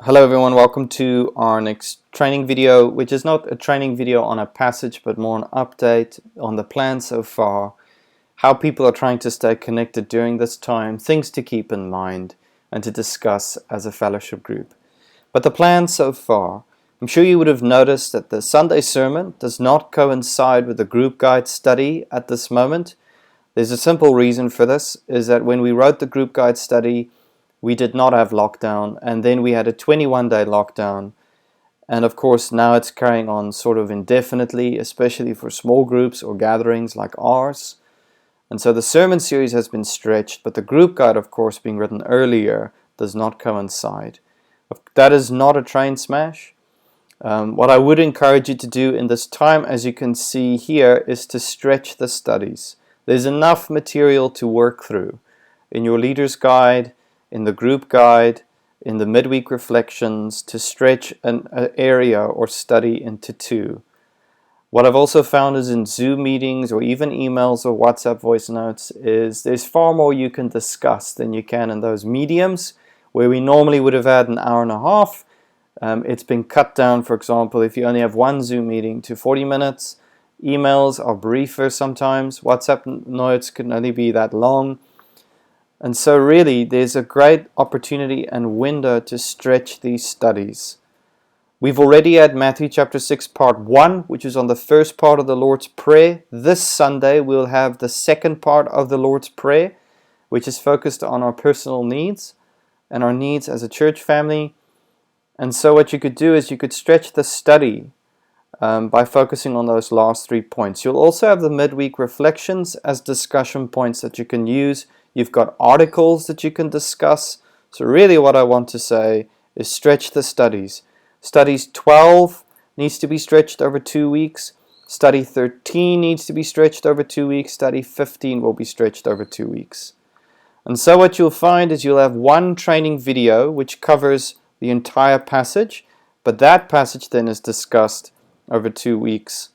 Hello everyone, welcome to our next training video, which is not a training video on a passage but more an update on the plan so far, how people are trying to stay connected during this time, things to keep in mind and to discuss as a fellowship group. But the plan so far, I'm sure you would have noticed that the Sunday sermon does not coincide with the group guide study at this moment. There's a simple reason for this, is that when we wrote the group guide study, we did not have lockdown, and then we had a 21-day lockdown, and of course now it's carrying on sort of indefinitely, especially for small groups or gatherings like ours. And so the sermon series has been stretched, but the group guide, of course, being written earlier, does not coincide. That is not a train smash. What I would encourage you to do in this time, as you can see here, is to stretch the studies. There's enough material to work through in your leader's guide, in the group guide, in the midweek reflections, to stretch an area or study into two. What I've also found is in Zoom meetings or even emails or WhatsApp voice notes is there's far more you can discuss than you can in those mediums where we normally would have had an hour and a half. It's been cut down, for example, if you only have one Zoom meeting to 40 minutes. Emails are briefer sometimes. WhatsApp notes can only be that long. And so really, there's a great opportunity and window to stretch these studies. We've already had Matthew chapter 6 part 1, which is on the first part of the Lord's Prayer. This Sunday, we'll have the second part of the Lord's Prayer, which is focused on our personal needs and our needs as a church family. And so what you could do is you could stretch the study by focusing on those last 3 points. You'll also have the midweek reflections as discussion points that you can use. You've got articles that you can discuss. So really what I want to say is stretch the studies. Studies 12 needs to be stretched over 2 weeks. Study 13 needs to be stretched over 2 weeks. Study 15 will be stretched over 2 weeks. And so what you'll find is you'll have one training video which covers the entire passage, but that passage then is discussed over 2 weeks.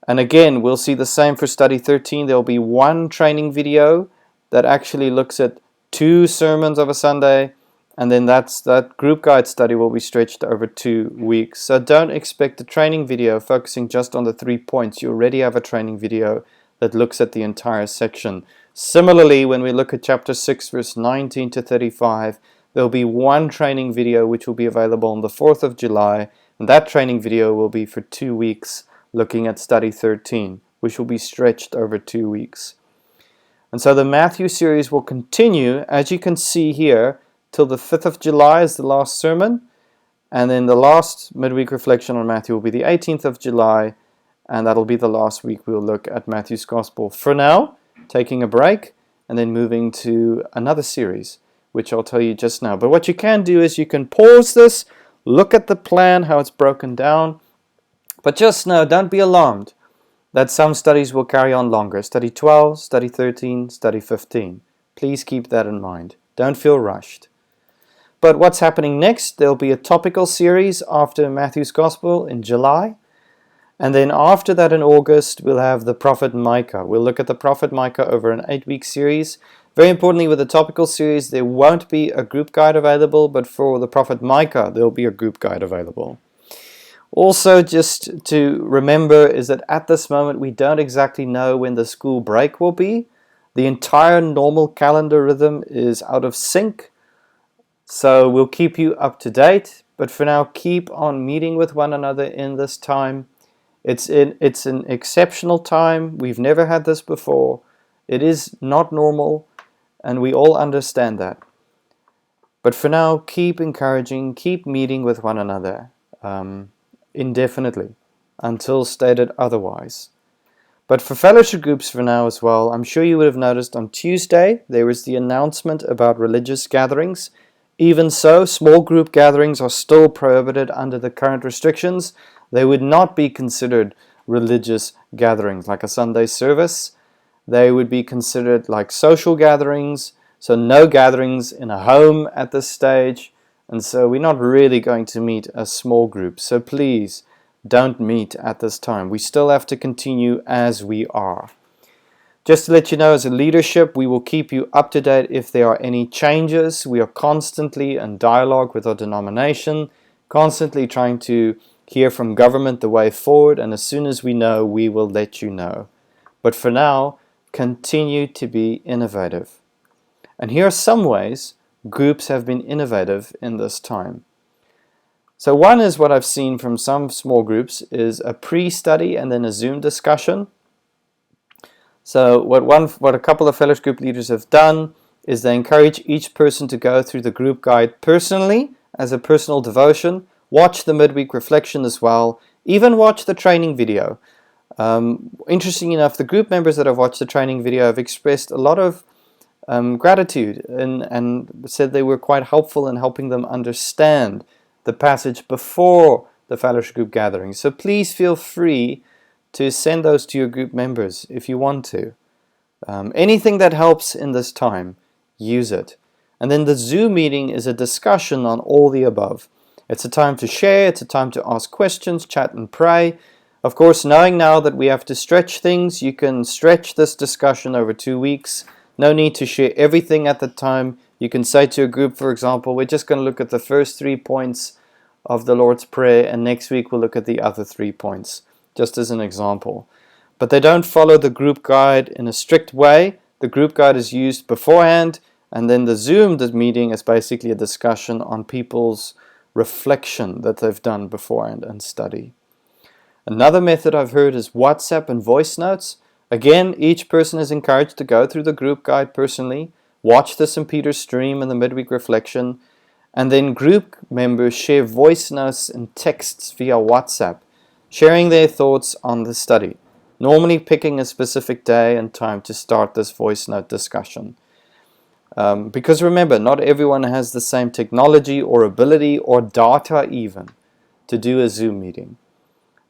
And again, we'll see the same for study 13. There'll be one training video that actually looks at 2 sermons of a Sunday, and then that group guide study will be stretched over 2 weeks. So don't expect a training video focusing just on the 3 points. You already have a training video that looks at the entire section. Similarly, when we look at chapter 6, verse 19 to 35, there'll be one training video which will be available on the 4th of July, and that training video will be for 2 weeks, looking at study 13, which will be stretched over 2 weeks. And so the Matthew series will continue, as you can see here, till the 5th of July is the last sermon. And then the last midweek reflection on Matthew will be the 18th of July. And that'll be the last week we'll look at Matthew's Gospel. For now, taking a break and then moving to another series, which I'll tell you just now. But what you can do is you can pause this, look at the plan, how it's broken down. But just know, don't be alarmed that some studies will carry on longer. Study 12, study 13, study 15. Please keep that in mind. Don't feel rushed. But what's happening next? There'll be a topical series after Matthew's Gospel in July. And then after that in August, we'll have the prophet Micah. We'll look at the prophet Micah over an 8-week series. Very importantly, with the topical series, there won't be a group guide available, but for the prophet Micah, there'll be a group guide available. Also, just to remember is that at this moment we don't exactly know when the school break will be. The entire normal calendar rhythm is out of sync. So we'll keep you up to date. But for now, keep on meeting with one another in this time. It's an exceptional time. We've never had this before. It is not normal, and we all understand that. But for now, keep encouraging, keep meeting with one another. Indefinitely, until stated otherwise. But for fellowship groups for now as well, I'm sure you would have noticed on Tuesday there was the announcement about religious gatherings. Even so, small group gatherings are still prohibited under the current restrictions. They would not be considered religious gatherings like a Sunday service. They would be considered like social gatherings, so no gatherings in a home at this stage. And so we're not really going to meet as small groups. So please don't meet at this time. We still have to continue as we are. Just to let you know, as a leadership, we will keep you up to date if there are any changes. We are constantly in dialogue with our denomination, constantly trying to hear from government the way forward, and as soon as we know, we will let you know. But for now, continue to be innovative. And here are some ways groups have been innovative in this time. So one is what I've seen from some small groups is a pre-study and then a Zoom discussion. So what a couple of fellowship group leaders have done is they encourage each person to go through the group guide personally as a personal devotion, watch the midweek reflection as well, even watch the training video. Interesting enough, the group members that have watched the training video have expressed a lot of gratitude and said they were quite helpful in helping them understand the passage before the fellowship group gathering. So please feel free to send those to your group members if you want to. Anything that helps in this time, use it. And then the Zoom meeting is a discussion on all the above. It's a time to share, it's a time to ask questions, chat and pray. Of course, knowing now that we have to stretch things, you can stretch this discussion over 2 weeks. No need to share everything at the time. You can say to a group, for example, we're just going to look at the first 3 points of the Lord's Prayer, and next week we'll look at the other 3 points, just as an example. But they don't follow the group guide in a strict way. The group guide is used beforehand, and then the Zoom meeting is basically a discussion on people's reflection that they've done beforehand and study. Another method I've heard is WhatsApp and voice notes. Again, each person is encouraged to go through the group guide personally, watch the St. Peter's stream and the midweek reflection, and then group members share voice notes and texts via WhatsApp, sharing their thoughts on the study, normally picking a specific day and time to start this voice note discussion. Because remember, not everyone has the same technology or ability or data even to do a Zoom meeting.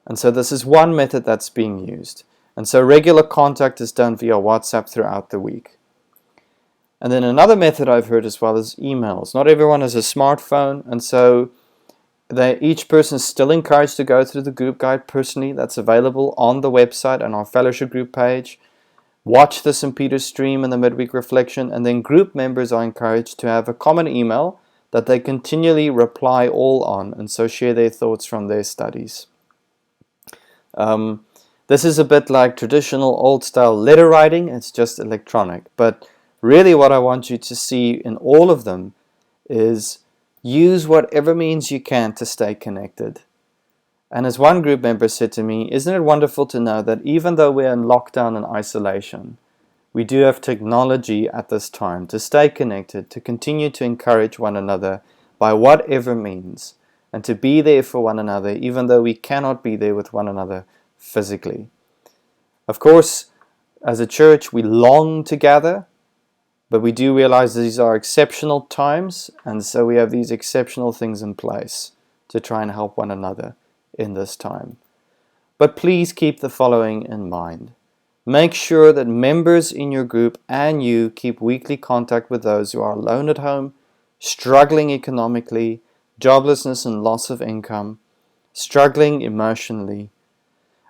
And so this is one method that's being used. And so regular contact is done via WhatsApp throughout the week. And then another method I've heard as well is emails. Not everyone has a smartphone, and so each person is still encouraged to go through the group guide personally. That's available on the website and our fellowship group page. Watch the St. Peter's stream and the midweek reflection, and then group members are encouraged to have a common email that they continually reply all on, and so share their thoughts from their studies. This is a bit like traditional old-style letter writing. It's just electronic. But really what I want you to see in all of them is use whatever means you can to stay connected. And as one group member said to me, isn't it wonderful to know that even though we're in lockdown and isolation, we do have technology at this time to stay connected, to continue to encourage one another by whatever means, and to be there for one another, even though we cannot be there with one another physically. Of course, as a church, we long to gather, but we do realize these are exceptional times, and so we have these exceptional things in place to try and help one another in this time. But please keep the following in mind. Make sure that members in your group and you keep weekly contact with those who are alone at home, struggling economically, joblessness and loss of income, struggling emotionally.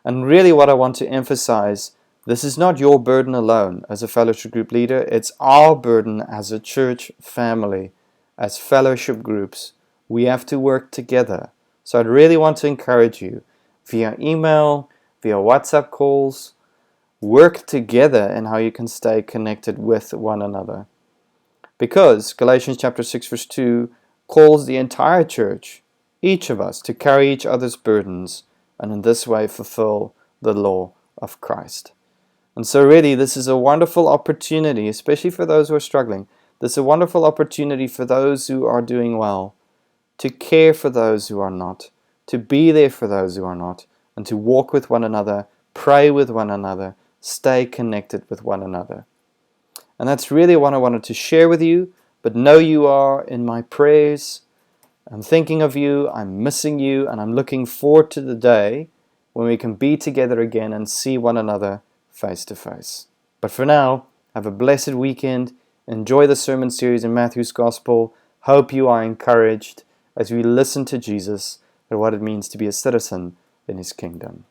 And really what I want to emphasize, this is not your burden alone as a fellowship group leader. It's our burden as a church family, as fellowship groups. We have to work together. So I'd really want to encourage you via email, via WhatsApp calls, work together in how you can stay connected with one another. Because Galatians chapter 6 verse 2 calls the entire church, each of us, to carry each other's burdens and in this way fulfill the law of Christ. And so really this is a wonderful opportunity, especially for those who are struggling. This is a wonderful opportunity for those who are doing well, to care for those who are not, to be there for those who are not, and to walk with one another, pray with one another, stay connected with one another. And that's really what I wanted to share with you, but know you are in my prayers. I'm thinking of you, I'm missing you, and I'm looking forward to the day when we can be together again and see one another face to face. But for now, have a blessed weekend, enjoy the sermon series in Matthew's Gospel, hope you are encouraged as we listen to Jesus and what it means to be a citizen in His kingdom.